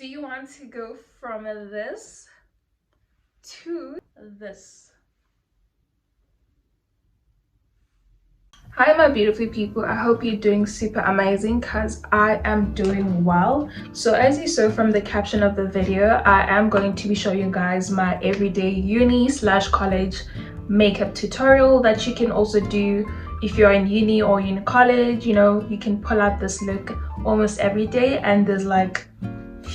Do you want to go from this to this? Hi my beautiful people, I hope you're doing super amazing because I am doing well. So as you saw from the caption of the video, I am going to be showing you guys my everyday uni/college makeup tutorial that you can also do if you're in uni or in college. You know, you can pull out this look almost every day, and there's like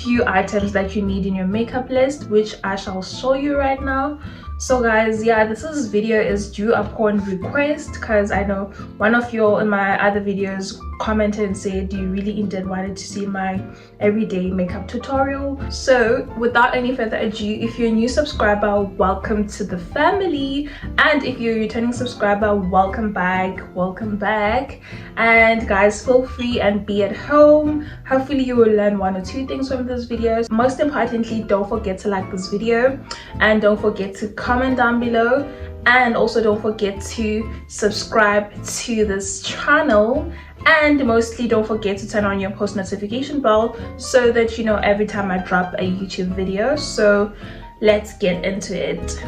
few items that you need in your makeup list, which I shall show you right now. So guys, yeah, this video is due upon request because I know one of you all in my other videos commented and said you really indeed wanted to see my everyday makeup tutorial. So without any further ado, if you're a new subscriber, welcome to the family, and if you're a returning subscriber, welcome back. And guys, feel free and be at home. Hopefully you will learn one or two things from this video. Most importantly, don't forget to like this video, and don't forget to comment down below, and also don't forget to subscribe to this channel, and mostly don't forget to turn on your post notification bell so that you know every time I drop a YouTube video. So let's get into it.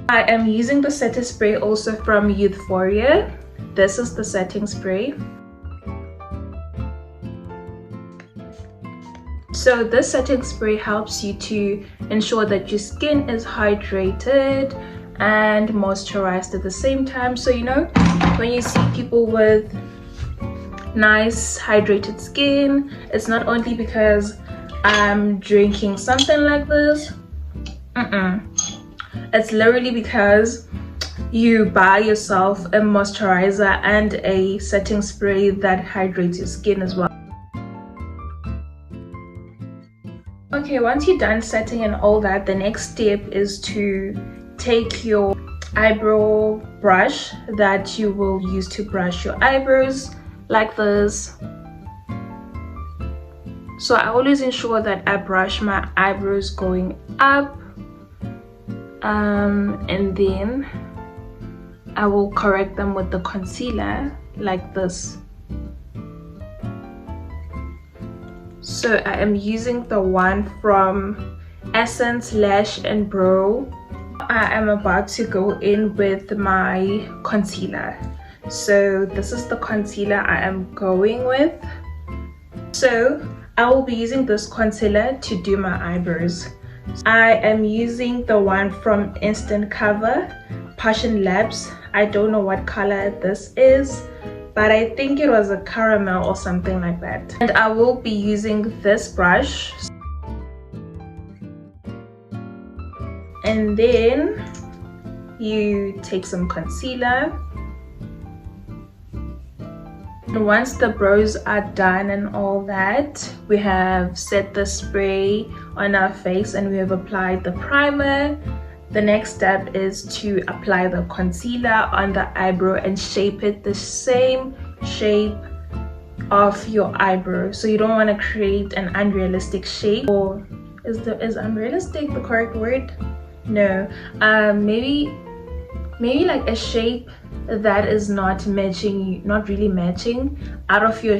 I am using the setting spray also from Euphoria. This is the setting spray. So this setting spray helps you to ensure that your skin is hydrated and moisturized at the same time. So you know, when you see people with nice hydrated skin, it's not only because I'm drinking something like this. It's literally because you buy yourself a moisturizer and a setting spray that hydrates your skin as well. Okay, once you're done setting and all that, the next step is to take your eyebrow brush that you will use to brush your eyebrows like this. So I always ensure that I brush my eyebrows going up, and then I will correct them with the concealer like this. So I am using the one from Essence Lash and Brow. I am about to go in with my concealer. So this is the concealer I am going with. So I will be using this concealer to do my eyebrows. I am using the one from Instant Cover, Passion Labs. I don't know what color this is, but I think it was a caramel or something like that. And I will be using this brush. And then you take some concealer. And once the brows are done and all that, we have set the spray on our face and we have applied the primer. The next step is to apply the concealer on the eyebrow and shape it the same shape of your eyebrow. So you don't want to create an unrealistic shape. Or is unrealistic the correct word? No. Maybe like a shape that is not matching, not really matching out of your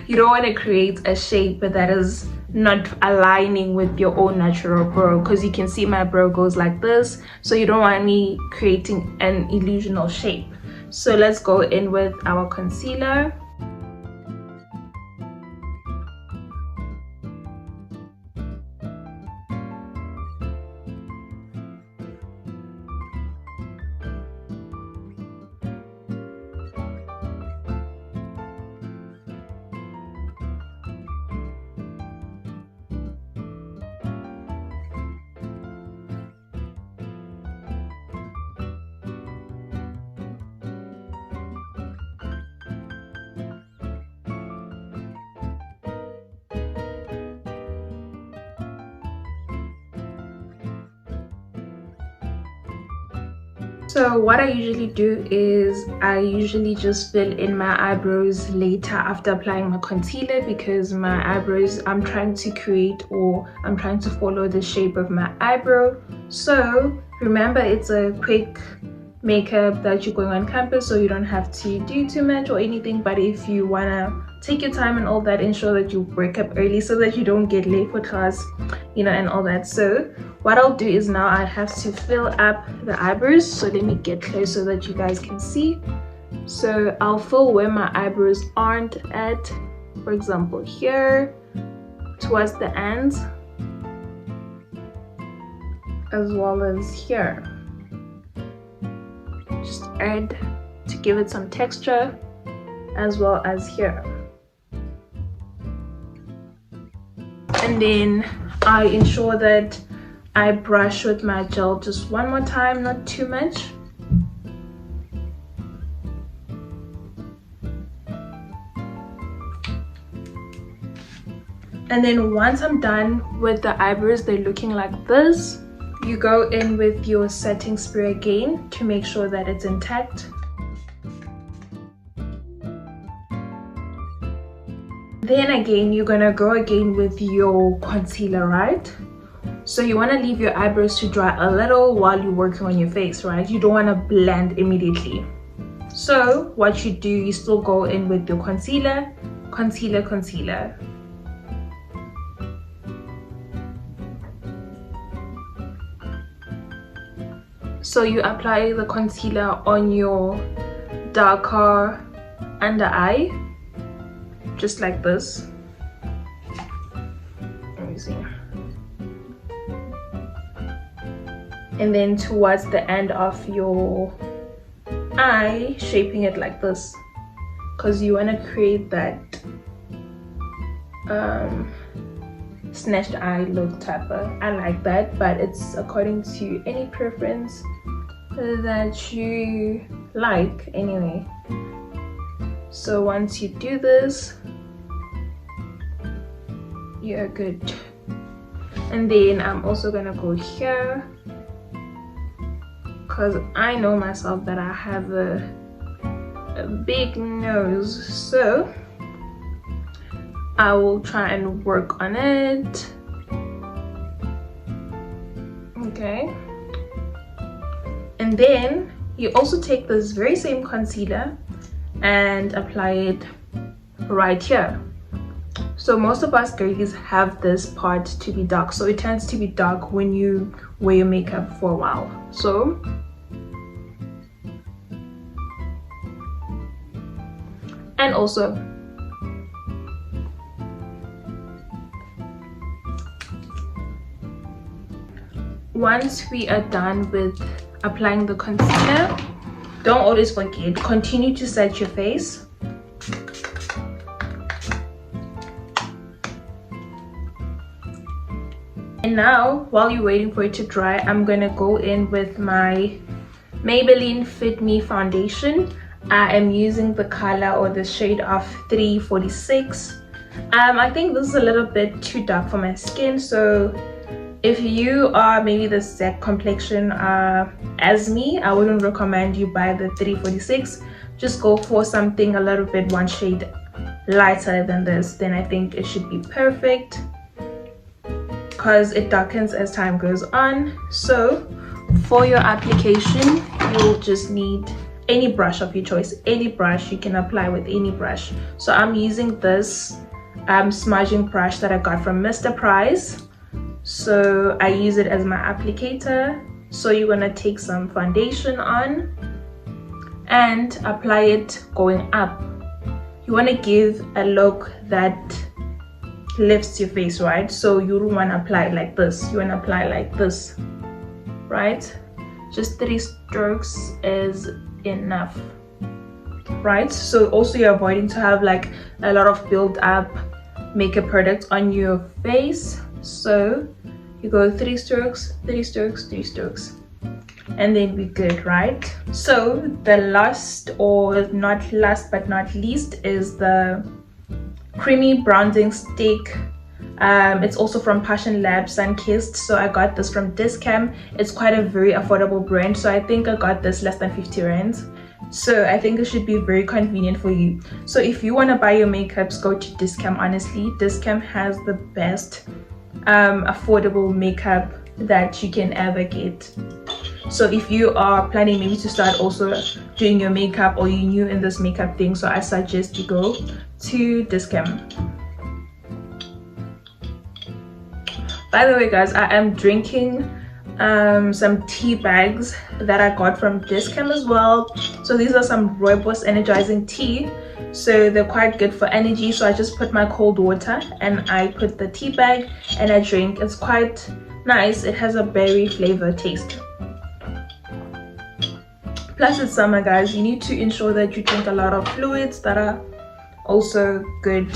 you don't want to create a shape that is not aligning with your own natural brow, because you can see my brow goes like this. So you don't want me creating an illusional shape. So let's go in with our concealer. So what I usually do is I usually just fill in my eyebrows later after applying my concealer, because my eyebrows, I'm trying to create, or I'm trying to follow the shape of my eyebrow. So remember, it's a quick makeup that you're going on campus, so you don't have to do too much or anything. But if you wanna take your time and all that, ensure that you wake up early so that you don't get late for class, you know, and all that. So what I'll do is now I have to fill up the eyebrows. So let me get close so that you guys can see. So I'll fill where my eyebrows aren't at, for example here towards the ends, as well as here. Just add to give it some texture, as well as here. And then I ensure that I brush with my gel just one more time, not too much. And then once I'm done with the eyebrows, they're looking like this, you go in with your setting spray again to make sure that it's intact. Then again, you're gonna go again with your concealer, right? So you want to leave your eyebrows to dry a little while you're working on your face, right? You don't want to blend immediately. So what you do, you still go in with your concealer, concealer. So you apply the concealer on your darker under eye, just like this. Let me see. And then towards the end of your eye, shaping it like this, because you want to create that snatched eye look type of. I like that, but it's according to any preference that you like anyway. So once you do this, you're good. And then I'm also gonna go here, because I know myself that I have a big nose, so I will try and work on it. Okay. And then you also take this very same concealer and apply it right here. So most of us girlies have this part to be dark, so it tends to be dark when you wear your makeup for a while. So and also once we are done with applying the concealer, don't always forget, continue to set your face. And now, while you're waiting for it to dry, I'm gonna go in with my Maybelline Fit Me foundation. I am using the color or the shade of 346. I think this is a little bit too dark for my skin, so if you are maybe the exact complexion as me, I wouldn't recommend you buy the 346. Just go for something a little bit one shade lighter than this, then I think it should be perfect, because it darkens as time goes on. So for your application, you'll just need any brush of your choice. Any brush, you can apply with any brush. So I'm using this smudging brush that I got from Mr. Price. So I use it as my applicator. So you're gonna take some foundation on and apply it going up. You want to give a look that lifts your face, right? So you don't want to apply it like this, you want to apply like this, right? Just 3 strokes is enough, right? So also you're avoiding to have like a lot of build up makeup products on your face. So you go 3 strokes, 3 strokes, 3 strokes, and then we're good, right? So the last, or not last but not least, is the creamy bronzing stick It's also from Passion Lab Sunkissed, so I got this from Discam. It's quite a very affordable brand, so I think I got this less than 50 rand. So I think it should be very convenient for you. So if you want to buy your makeups, go to Discam. Honestly, Discam has the best affordable makeup that you can ever get. So if you are planning maybe to start also doing your makeup, or you're new in this makeup thing, so I suggest you go to Discam. By the way guys, I am drinking some tea bags that I got from Discam as well. So these are some rooibos energizing tea, so they're quite good for energy. So I just put my cold water and I put the tea bag and I drink. It's quite nice. It has a berry flavor taste. Plus it's summer guys, you need to ensure that you drink a lot of fluids that are also good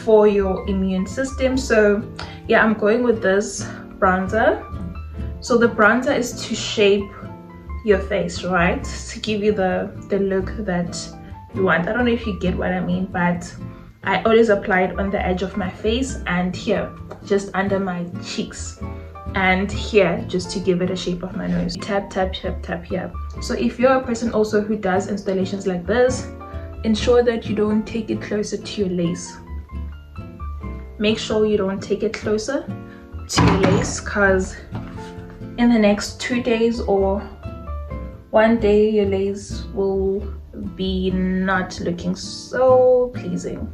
for your immune system. So yeah, I'm going with this bronzer. So the bronzer is to shape your face, right, to give you the look that you want. I don't know if you get what I mean, but I always apply it on the edge of my face and here just under my cheeks and here just to give it a shape of my nose. Tap tap tap tap here. So if you're a person also who does installations like this, ensure that you don't take it closer to your lace. Make sure you don't take it closer to your lace, because in the next 2 days or 1 day your lace will be not looking so pleasing.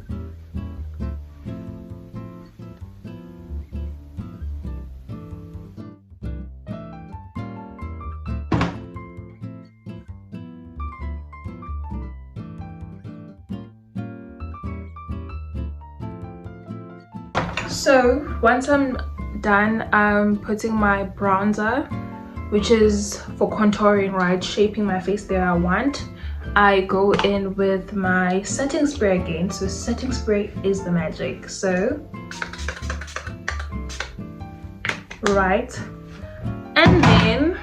So once I'm done putting my bronzer, which is for contouring, right, shaping my face that I want, I go in with my setting spray again. So setting spray is the magic. So right, and then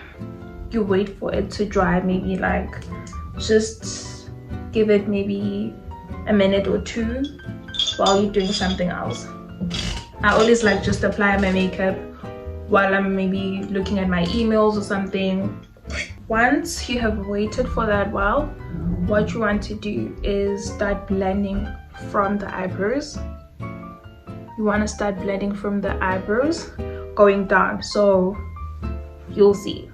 you wait for it to dry, maybe like just give it maybe a minute or two while you're doing something else. I always like just apply my makeup while I'm maybe looking at my emails or something. Once you have waited for that while, what you want to do is start blending from the eyebrows. You want to start blending from the eyebrows going down, so you'll see.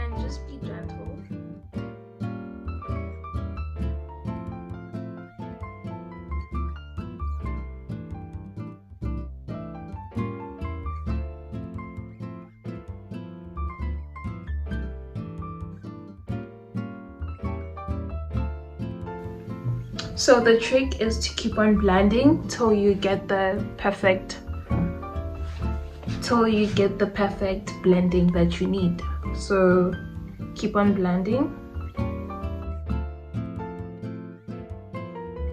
And just be gentle. So the trick is to keep on blending till you get the perfect blending that you need. So keep on blending.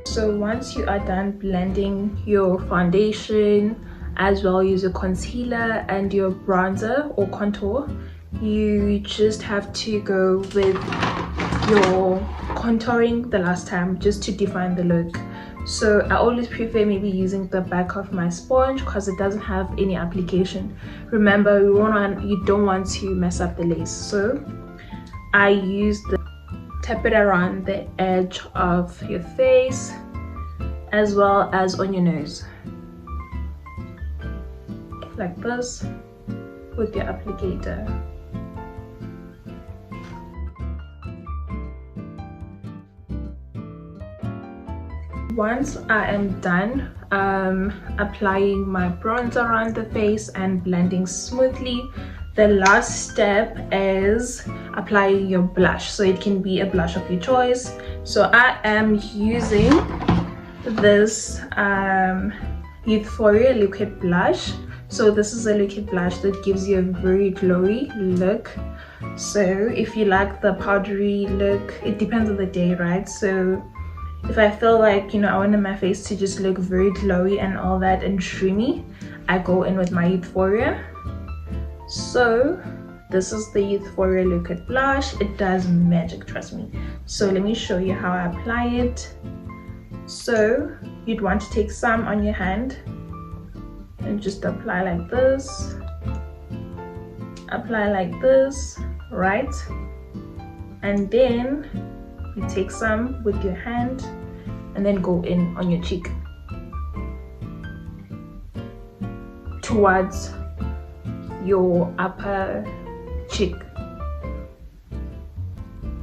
So once you are done blending your foundation as well as your concealer and your bronzer or contour, you just have to go with your contouring the last time just to define the look. So I always prefer maybe using the back of my sponge because it doesn't have any application. Remember, you don't want to mess up the lace. So I use the tap it around the edge of your face as well as on your nose, like this with your applicator. Once I am done applying my bronzer around the face and blending smoothly, the last step is applying your blush. So it can be a blush of your choice. So I am using this Euphoria liquid blush. So this is a liquid blush that gives you a very glowy look. So if you like the powdery look, it depends on the day, right? So if I feel like, I wanted my face to just look very glowy and all that and dreamy, I go in with my Euphoria. So this is the Euphoria liquid blush. It does magic, trust me. So let me show you how I apply it. So you'd want to take some on your hand and just apply like this, right? And then you take some with your hand and then go in on your cheek towards your upper cheek.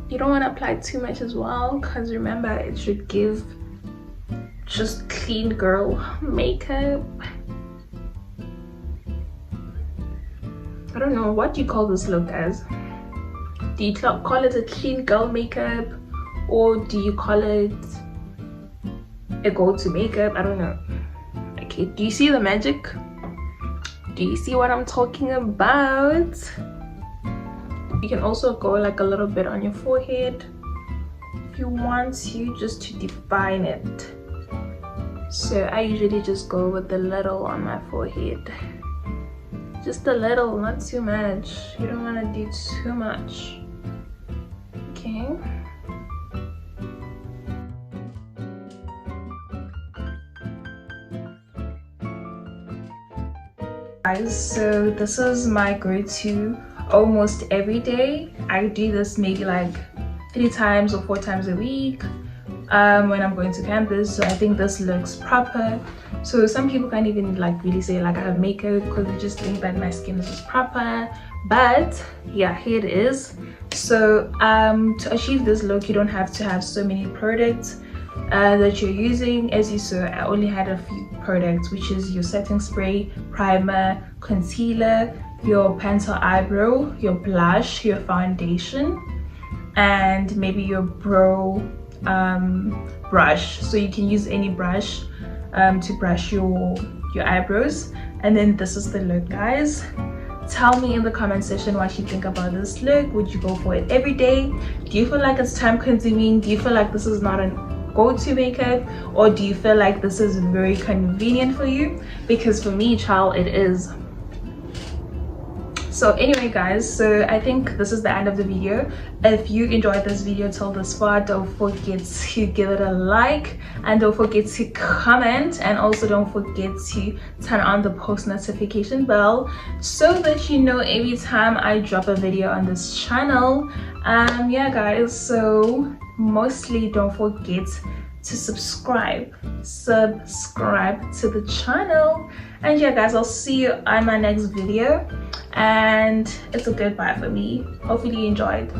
You don't want to apply too much as well, because remember, it should give just clean girl makeup. I don't know, what do you call this look as? Do you call it a clean girl makeup, or do you call it a go-to makeup? I don't know. Okay, do you see the magic? Do you see what I'm talking about? You can also go like a little bit on your forehead if you want to, just to define it. So I usually just go with the little on my forehead. Just a little, not too much. You don't want to do too much. Okay. Guys, so this is my go-to almost every day. I do this maybe like 3 times or 4 times a week when I'm going to campus. So I think this looks proper. So some people can't even like really say like I have makeup, because they just think that my skin is just proper. But yeah, here it is. So to achieve this look, you don't have to have so many products that you're using. As you saw, I only had a few products, which is your setting spray, primer, concealer, your pencil eyebrow, your blush, your foundation, and maybe your brow brush. So you can use any brush to brush your eyebrows. And then this is the look, guys. Tell me in the comment section what you think about this look. Would you go for it every day? Do you feel like it's time consuming? Do you feel like this is not an go-to makeup, or do you feel like this is very convenient for you? Because for me, child, it is. So anyway, guys, so I think this is the end of the video. If you enjoyed this video till this far, don't forget to give it a like, and don't forget to comment, and also don't forget to turn on the post notification bell so that you know every time I drop a video on this channel. Yeah, guys, so mostly don't forget to subscribe to the channel. And yeah, guys, I'll see you on my next video, and it's a goodbye for me. Hopefully you enjoyed.